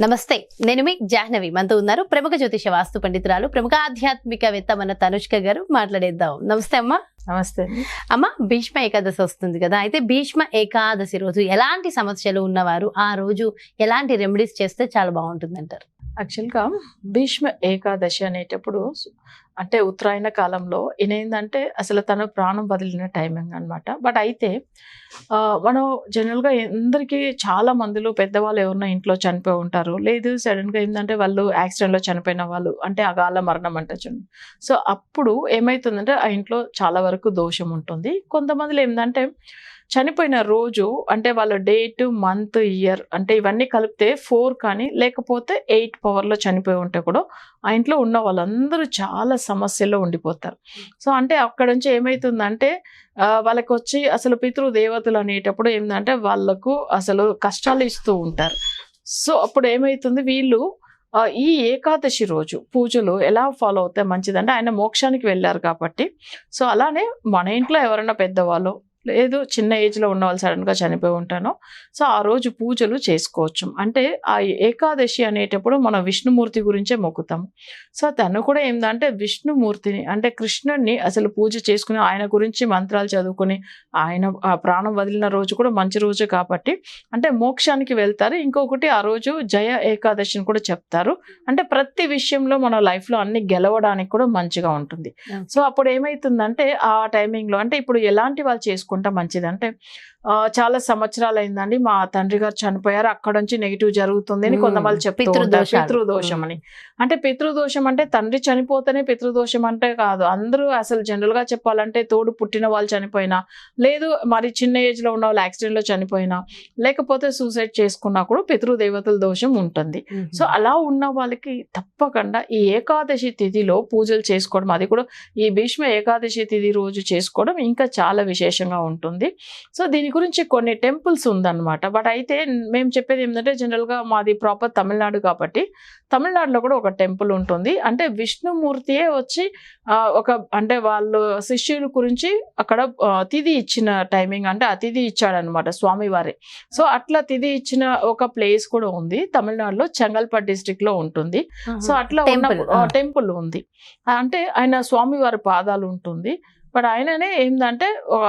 నమస్తే, నేను మీ జాహ్నవి. మనతో ఉన్నారు ప్రముఖ జ్యోతిష వాస్తు పండితురాలు, ప్రముఖ ఆధ్యాత్మికవేత్త మన తనుష్క గారు. మాట్లాడేద్దాం. నమస్తే అమ్మా. నమస్తే అమ్మ, భీష్మ ఏకాదశి వస్తుంది కదా, అయితే భీష్మ ఏకాదశి రోజు ఎలాంటి సమస్యలు ఉన్నవారు ఆ రోజు ఎలాంటి రెమెడీస్ చేస్తే చాలా బాగుంటుంది అంటారు? యాక్చువల్గా భీష్మ ఏకాదశి అనేటప్పుడు అంటే ఉత్తరాయణ కాలంలో ఏంటంటే అసలు తన ప్రాణం వదిలిన టైమింగ్ అనమాట. బట్ అయితే మనం జనరల్గా అందరికీ చాలా మందిలో పెద్దవాళ్ళు ఎవరైనా ఇంట్లో చనిపోయి ఉంటారు, లేదు సడన్గా ఏంటంటే వాళ్ళు యాక్సిడెంట్లో చనిపోయిన వాళ్ళు, అంటే అకాల మరణం అంటే చూడండి. సో అప్పుడు ఏమవుతుందంటే ఆ ఇంట్లో చాలా వరకు దోషం ఉంటుంది. కొంతమందిలో ఏంటంటే చనిపోయిన రోజు అంటే వాళ్ళ డేట్, మంత్, ఇయర్ అంటే ఇవన్నీ కలిపితే 4 కానీ లేకపోతే 8 పవర్లో చనిపోయి ఉంటే కూడా ఆ ఇంట్లో ఉన్న వాళ్ళందరూ చాలా సమస్యల్లో ఉండిపోతారు. సో అంటే అక్కడ నుంచి ఏమవుతుందంటే వాళ్ళకి వచ్చి అసలు పితృదేవతలు అనేటప్పుడు ఏంటంటే వాళ్ళకు అసలు కష్టాలు ఇస్తూ ఉంటారు. సో అప్పుడు ఏమవుతుంది, వీళ్ళు ఈ ఏకాదశి రోజు పూజలు ఎలా ఫాలో అవుతాయి మంచిదంటే, ఆయన మోక్షానికి వెళ్ళారు కాబట్టి. సో అలానే మన ఇంట్లో ఎవరైనా పెద్దవాళ్ళు, లేదు చిన్న ఏజ్లో ఉన్న వాళ్ళు సడన్గా చనిపోయి ఉంటాను, సో ఆ రోజు పూజలు చేసుకోవచ్చు. అంటే ఆ ఏకాదశి అనేటప్పుడు మనం విష్ణుమూర్తి గురించే మొక్కుతాము. సో తను కూడా ఏంటంటే విష్ణుమూర్తిని అంటే కృష్ణుడిని అసలు పూజ చేసుకుని ఆయన గురించి మంత్రాలు చదువుకుని ఆయన ఆ ప్రాణం వదిలిన రోజు కూడా మంచి రోజు కాబట్టి అంటే మోక్షానికి వెళ్తారు. ఇంకొకటి ఆ రోజు జయ ఏకాదశిని కూడా చెప్తారు. అంటే ప్రతి విషయంలో మన లైఫ్లో అన్ని గెలవడానికి కూడా మంచిగా ఉంటుంది. సో అప్పుడు ఏమవుతుందంటే ఆ టైమింగ్లో అంటే ఇప్పుడు ఎలాంటి వాళ్ళు చేసుకుంటారు మంచిదంటే, చాలా సంవత్సరాలు అయిందండి మా తండ్రి గారు చనిపోయారు, అక్కడ నుంచి నెగిటివ్ జరుగుతుంది అని కొంతమంది చెప్తూ ఉంటారు. పితృదోషం అని. అంటే పితృదోషం అంటే తండ్రి చనిపోతేనే పితృదోషం అంటే కాదు. అందరూ అసలు జనరల్ గా చెప్పాలంటే తోడు పుట్టిన వాళ్ళు చనిపోయినా, లేదు మరి చిన్న ఏజ్ లో ఉన్న వాళ్ళు యాక్సిడెంట్ లో చనిపోయినా, లేకపోతే సూసైడ్ చేసుకున్నా కూడా పితృదేవతల దోషం ఉంటుంది. సో అలా ఉన్న వాళ్ళకి తప్పకుండా ఈ ఏకాదశి తిథిలో పూజలు చేసుకోవడం, అది కూడా ఈ భీష్మ ఏకాదశి తిథి రోజు చేసుకోవడం ఇంకా చాలా విశేషంగా ఉంటుంది. సో దీని గురించి కొన్ని టెంపుల్స్ ఉందన్నమాట. బట్ అయితే మేము చెప్పేది ఏంటంటే జనరల్గా మాది ప్రాపర్ తమిళనాడు కాబట్టి తమిళనాడులో కూడా ఒక టెంపుల్ ఉంటుంది. అంటే విష్ణుమూర్తియే వచ్చి ఒక అంటే వాళ్ళు శిష్యుల గురించి అక్కడ తిథి ఇచ్చిన టైమింగ్ అంటే ఆ తిథి ఇచ్చాడనమాట స్వామివారి. సో అట్లా తిథి ఇచ్చిన ఒక ప్లేస్ కూడా ఉంది తమిళనాడులో, చెంగల్పట్ డిస్ట్రిక్ట్ లో ఉంటుంది. సో అట్లా ఉన్న టెంపుల్ ఉంది. అంటే ఆయన స్వామివారి పాదాలు ఉంటుంది. బట్ ఆయననే ఏంటంటే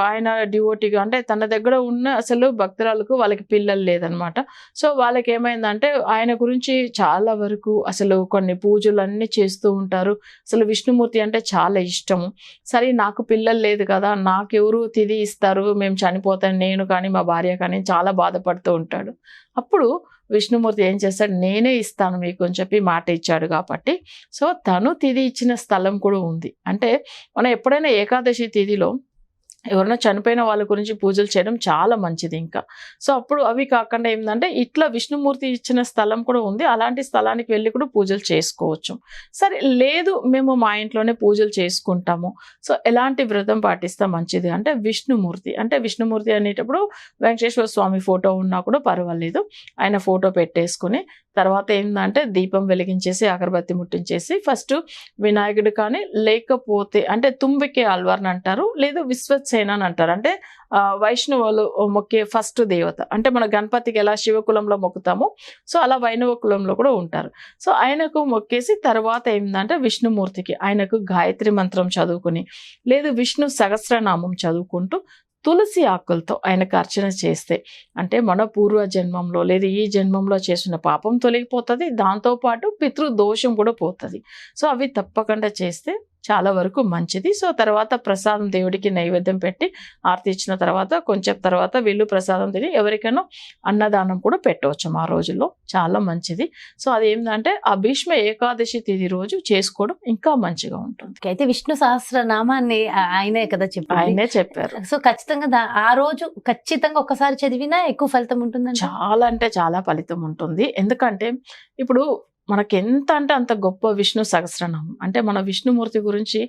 ఆయన డివోటీగా అంటే తన దగ్గర ఉన్న అసలు భక్తురాలకు వాళ్ళకి పిల్లలు లేదనమాట. సో వాళ్ళకి ఏమైందంటే ఆయన గురించి చాలా వరకు అసలు కొన్ని పూజలు అన్నీ చేస్తూ ఉంటారు. అసలు విష్ణుమూర్తి అంటే చాలా ఇష్టము. సరే నాకు పిల్లలు లేదు కదా, నాకెవరు తిథి ఇస్తారు, మేము చనిపోతాను నేను కానీ మా భార్య కానీ చాలా బాధపడుతూ ఉంటాడు. అప్పుడు విష్ణుమూర్తి ఏం చేస్తాడు, నేనే ఇస్తాను మీకు అని చెప్పి మాట ఇచ్చాడు కాబట్టి సో తను తిథి ఇచ్చిన స్థలం కూడా ఉంది. అంటే మనం ఎప్పుడైనా ఏకాదశి తిథిలో ఎవరైనా చనిపోయిన వాళ్ళ గురించి పూజలు చేయడం చాలా మంచిది ఇంకా. సో అప్పుడు అవి కాకుండా ఏంటంటే ఇట్లా విష్ణుమూర్తి ఇచ్చిన స్థలం కూడా ఉంది, అలాంటి స్థలానికి వెళ్ళి కూడా పూజలు చేసుకోవచ్చు. సరే లేదు మేము మా ఇంట్లోనే పూజలు చేసుకుంటాము, సో ఎలాంటి వ్రతం పాటిస్తే మంచిది అంటే విష్ణుమూర్తి అనేటప్పుడు వెంకటేశ్వర స్వామి ఫోటో ఉన్నా కూడా పర్వాలేదు, ఆయన ఫోటో పెట్టేసుకుని తర్వాత ఏంటంటే దీపం వెలిగించేసి అగరబత్తి ముట్టించేసి ఫస్ట్ వినాయకుడు కానీ లేకపోతే అంటే తుంబికే ఆల్వార్ని అంటారు, లేదు విశ్వసేన అని అంటారు. అంటే వైష్ణవులు మొక్కే ఫస్ట్ దేవత. అంటే మన గణపతికి ఎలా శివకులంలో మొక్కుతామో సో అలా వైణవ కులంలో కూడా ఉంటారు. సో ఆయనకు మొక్కేసి తర్వాత ఏంటంటే విష్ణుమూర్తికి ఆయనకు గాయత్రి మంత్రం చదువుకుని, లేదు విష్ణు సహస్రనామం చదువుకుంటూ తులసి ఆకులతో ఆయనకు అర్చన చేస్తే అంటే మన పూర్వ జన్మంలో లేదు ఈ జన్మంలో చేసిన పాపం తొలగిపోతుంది, దాంతోపాటు పితృదోషం కూడా పోతుంది. సో అవి తప్పకుండా చేస్తే చాలా వరకు మంచిది. సో తర్వాత ప్రసాదం దేవుడికి నైవేద్యం పెట్టి ఆరతి ఇచ్చిన తర్వాత కొంచెం తర్వాత వీళ్ళు ప్రసాదం తిని ఎవరికైనా అన్నదానం కూడా పెట్టవచ్చు ఆ రోజుల్లో, చాలా మంచిది. సో అదేంటంటే ఆ భీష్మ ఏకాదశి తిథి రోజు చేసుకోవడం ఇంకా మంచిగా ఉంటుంది. అయితే విష్ణు సహస్రనామాన్ని ఆయనే కదా చెప్పారు, ఆయనే చెప్పారు. సో ఖచ్చితంగా ఆ రోజు ఖచ్చితంగా ఒక్కసారి చదివినా ఎక్కువ ఫలితం ఉంటుంది. చాలా అంటే చాలా ఫలితం ఉంటుంది. ఎందుకంటే ఇప్పుడు మనకి ఎంత అంటే అంత గొప్ప విష్ణు సహస్రనామం. అంటే మన విష్ణుమూర్తి గురించి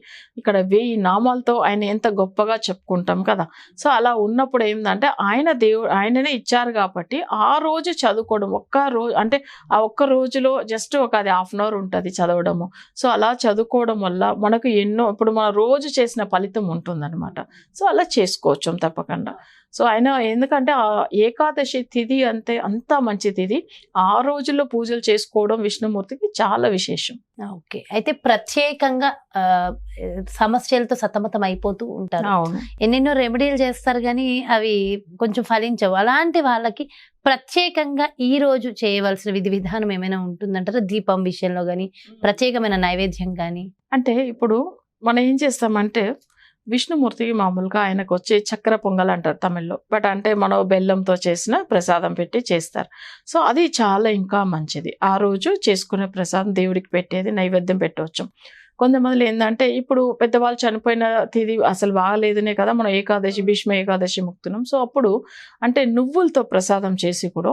ఇక్కడ 1000 నామాలతో ఆయన ఎంత గొప్పగా చెప్పుకుంటాం కదా. సో అలా ఉన్నప్పుడు ఏంటంటే ఆయననే ఇచ్చారు కాబట్టి ఆ రోజు చదువుకోవడం, ఒక్క రోజు అంటే ఆ ఒక్క రోజులో జస్ట్ అది 1/2 అవర్ ఉంటుంది చదవడము. సో అలా చదువుకోవడం వల్ల మనకు ఎన్నో ఇప్పుడు మన రోజు చేసిన ఫలితం ఉంటుందన్నమాట. సో అలా చేసుకోవచ్చు తప్పకుండా. సో ఆయన ఎందుకంటే ఆ ఏకాదశి తిథి అంటే అంత మంచి తిథి. ఆ రోజుల్లో పూజలు చేసుకోవడం విష్ణుమూర్తికి చాలా విశేషం. ఓకే. అయితే ప్రత్యేకంగా సమస్యలతో సతమతం అయిపోతూ ఉంటారు. అవును. ఎన్నెన్నో రెమెడీలు చేస్తారు కానీ అవి కొంచెం ఫలించవు. అలాంటి వాళ్ళకి ప్రత్యేకంగా ఈ రోజు చేయవలసిన విధి విధానం ఏమైనా ఉంటుందంటారా? దీపం విషయంలో కానీ, ప్రత్యేకమైన నైవేద్యం కానీ? అంటే ఇప్పుడు మనం ఏం చేస్తామంటే విష్ణుమూర్తికి మామూలుగా ఆయనకు వచ్చే చక్కెర పొంగల్ అంటారు తమిళ్లో. బట్ అంటే మనం బెల్లంతో చేసిన ప్రసాదం పెట్టి చేస్తారు. సో అది చాలా ఇంకా మంచిది. ఆ రోజు చేసుకునే ప్రసాదం దేవుడికి పెట్టేది నైవేద్యం పెట్టవచ్చు. కొంతమంది ఏంటంటే ఇప్పుడు పెద్దవాళ్ళు చనిపోయిన తిథి అసలు బాగలేదనే కదా మనం ఏకాదశి భీష్మ ఏకాదశి ముక్తున్నాం. సో అప్పుడు అంటే నువ్వులతో ప్రసాదం చేసి కూడా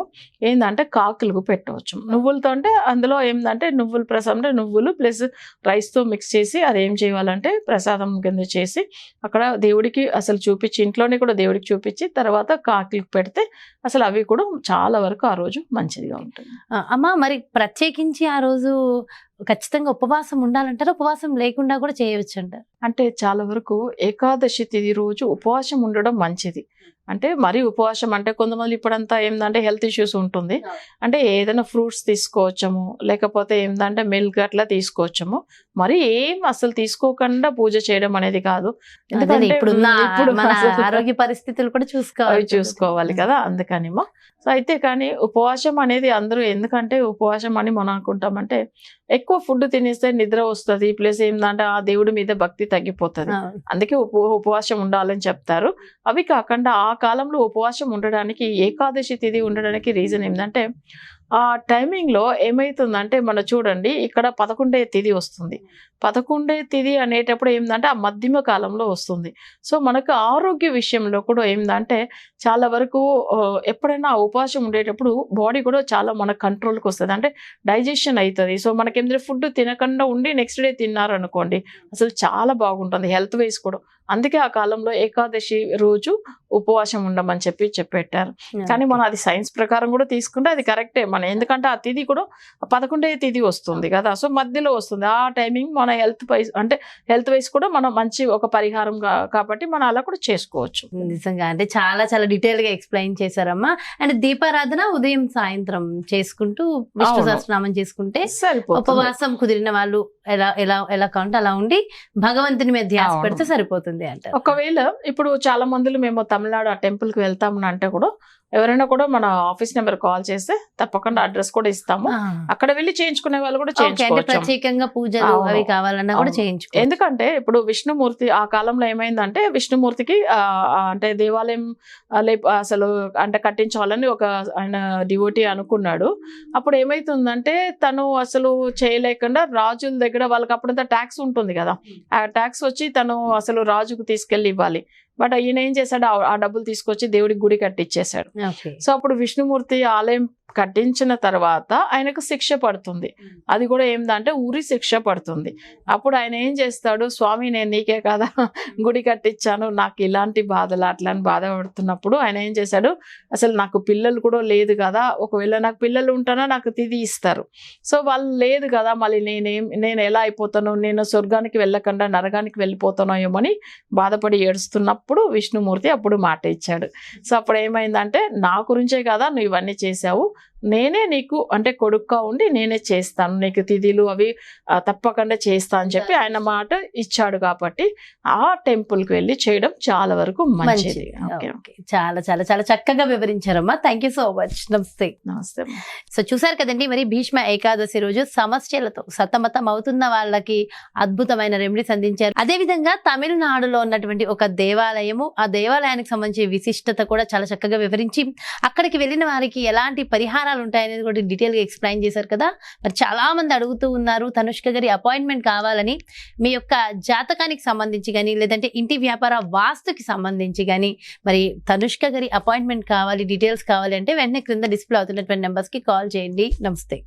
ఏంటంటే కాకులకు పెట్టవచ్చు. నువ్వులతో అంటే అందులో ఏంటంటే నువ్వుల ప్రసాదం అంటే నువ్వులు ప్లస్ రైస్తో మిక్స్ చేసి అది ఏం చేయాలంటే ప్రసాదం కింద చేసి అక్కడ దేవుడికి అసలు చూపించి ఇంట్లోనే కూడా దేవుడికి చూపించి తర్వాత కాకులకు పెడితే అసలు అవి కూడా చాలా వరకు ఆ రోజు మంచిదిగా ఉంటుంది. అమ్మ మరి ప్రత్యేకించి ఆ రోజు ఖచ్చితంగా ఉపవాసం ఉండాలంటారా? ఉపవాసం లేకుండా కూడా చేయవచ్చు అంటారు? అంటే చాలా వరకు ఏకాదశి తిథి రోజు ఉపవాసం ఉండడం మంచిది. అంటే మరీ ఉపవాసం అంటే కొంతమంది ఇప్పుడంతా ఏంటంటే హెల్త్ ఇష్యూస్ ఉంటుంది. అంటే ఏదైనా ఫ్రూట్స్ తీసుకోవచ్చము, లేకపోతే ఏంటంటే మిల్క్ అట్లా తీసుకోవచ్చము. మరి ఏం అసలు తీసుకోకుండా పూజ చేయడం అనేది కాదు. ఎందుకంటే ఇప్పుడు మన అసలు ఆరోగ్య పరిస్థితులు కూడా అవి చూసుకోవాలి కదా, అందుకనిమో. సో అయితే కానీ ఉపవాసం అనేది అందరూ ఎందుకంటే ఉపవాసం అని మనం అనుకుంటామంటే ఎక్కువ ఫుడ్ తినేస్తే నిద్ర వస్తుంది, ప్లస్ ఏంటంటే ఆ దేవుడి మీద భక్తి తగ్గిపోతుంది. అందుకే ఉపవాసం ఉండాలని చెప్తారు. అవి కాకుండా ఆ కాలంలో ఉపవాసం ఉండడానికి ఏకాదశి తిథి ఉండడానికి రీజన్ ఏంటంటే ఆ టైమింగ్లో ఏమవుతుందంటే మనం చూడండి ఇక్కడ 11వ తిథి వస్తుంది. 11వ తిథి అనేటప్పుడు ఏంటంటే ఆ మధ్యమ కాలంలో వస్తుంది. సో మనకు ఆరోగ్య విషయంలో కూడా ఏంటంటే చాలా వరకు ఎప్పుడైనా ఉపవాసం ఉండేటప్పుడు బాడీ కూడా చాలా మన కంట్రోల్కి వస్తుంది. అంటే డైజెషన్ అవుతుంది. సో మనకేంటంటే ఫుడ్ తినకుండా ఉండి నెక్స్ట్ డే తిన్నారనుకోండి అసలు చాలా బాగుంటుంది హెల్త్ వైజ్ కూడా. అందుకే ఆ కాలంలో ఏకాదశి రోజు ఉపవాసం ఉండమని చెప్పారు. కానీ మనం అది సైన్స్ ప్రకారం కూడా తీసుకుంటే అది కరెక్టే. మనం ఎందుకంటే ఆ తిథి కూడా 11వ తిథి వస్తుంది కదా, సో మధ్యలో వస్తుంది. ఆ టైమింగ్ మన హెల్త్ వైజ్ కూడా మనం మంచి ఒక పరిహారం కాబట్టి మనం అలా కూడా చేసుకోవచ్చు. నిజంగా అంటే చాలా చాలా డీటెయిల్ గా ఎక్స్ప్లెయిన్ చేశారమ్మా. అండ్ దీపారాధన ఉదయం సాయంత్రం చేసుకుంటూ విష్ణు సహస్రనామం చేసుకుంటే ఉపవాసం కుదిరిన వాళ్ళు ఎలా ఎలా ఎలా కావాలంటే అలా ఉండి భగవంతుని మీద ధ్యాస పెడితే సరిపోతుంది అంట. ఒకవేళ ఇప్పుడు చాలా మందిలో మేము తమిళనాడు ఆ టెంపుల్ కి వెళ్తామని అంటే కూడా ఎవరైనా కూడా మన ఆఫీస్ నెంబర్ కాల్ చేస్తే తప్పకుండా అడ్రస్ కూడా ఇస్తాము. అక్కడ వెళ్ళి చేయించుకునే వాళ్ళు కూడా చేయించుకోవచ్చు. ప్రత్యేకంగా పూజలు అవి కావాలన్నా కూడా చేయించుకోవచ్చు. ఎందుకంటే ఇప్పుడు విష్ణుమూర్తి ఆ కాలంలో ఏమైందంటే విష్ణుమూర్తికి అంటే దేవాలయం అసలు అంటే కట్టించాలని ఒక ఆయన డివోటీ అనుకున్నాడు. అప్పుడు ఏమైతుందంటే తను అసలు చేయలేకుండా రాజుల దగ్గర వాళ్ళకి అప్పుడంతా ట్యాక్స్ ఉంటుంది కదా, ఆ ట్యాక్స్ వచ్చి తను అసలు రాజుకు తీసుకెళ్లి ఇవ్వాలి. బట్ ఈయన ఏం చేశాడు, ఆ డబ్బులు తీసుకొచ్చి దేవుడికి గుడి కట్టించేశాడు. సో అప్పుడు విష్ణుమూర్తి ఆలయం కట్టించిన తర్వాత ఆయనకు శిక్ష పడుతుంది. అది కూడా ఏంటంటే ఉరి శిక్ష పడుతుంది. అప్పుడు ఆయన ఏం చేస్తాడు, స్వామి నేను నీకే కదా గుడి కట్టించాను, నాకు ఇలాంటి బాధలు అట్లా అని బాధపడుతున్నప్పుడు ఆయన ఏం చేశాడు, అసలు నాకు పిల్లలు కూడా లేదు కదా, ఒకవేళ నాకు పిల్లలు ఉంటానో నాకు తిథి ఇస్తారు, సో వాళ్ళు లేదు కదా మళ్ళీ నేను ఎలా అయిపోతాను, నేను స్వర్గానికి వెళ్ళకుండా నరకానికి వెళ్ళిపోతానో ఏమని బాధపడి ఏడుస్తున్నప్పుడు విష్ణుమూర్తి అప్పుడు మాట ఇచ్చాడు. సో అప్పుడు ఏమైందంటే నా గురించే కదా నువ్వు ఇవన్నీ చేశావు, నేనే నీకు అంటే కొడుకుగా ఉండి నేనే చేస్తాను, నీకు తిథిలు అవి తప్పకుండా చేస్తా అని చెప్పి ఆయన మాట ఇచ్చాడు. కాబట్టి ఆ టెంపుల్ కి వెళ్ళి చేయడం చాలా వరకు మంచిది. చాలా చాలా చాలా చక్కగా వివరించారమ్మా. Thank you so much. నమస్తే. నమస్తే. సో చూసారు కదండి, మరి భీష్మ ఏకాదశి రోజు సమస్యలతో సతమతం అవుతున్న వాళ్ళకి అద్భుతమైన రెమెడీస్ అందించారు. అదే విధంగా తమిళనాడులో ఉన్నటువంటి ఒక దేవాలయము, ఆ దేవాలయానికి సంబంధించి విశిష్టత కూడా చాలా చక్కగా వివరించి అక్కడికి వెళ్ళిన వారికి ఎలాంటి పరిహారాలు ఉంటాయనేది కూడా డీటెయిల్ గా ఎక్స్ప్లెయిన్ చేశారు కదా. మరి చాలా మంది అడుగుతూ ఉన్నారు తనుష్క గారి అపాయింట్మెంట్ కావాలని. మీ యొక్క జాతకానికి సంబంధించి కానీ లేదంటే ఇంటి వ్యాపార వాస్తుకి సంబంధించి కానీ మరి తనుష్క గారి అపాయింట్మెంట్ కావాలి, డీటెయిల్స్ కావాలి అంటే వెంటనే క్రింద డిస్ప్లే అవుతున్నటువంటి నెంబర్స్ కి కాల్ చేయండి. నమస్తే.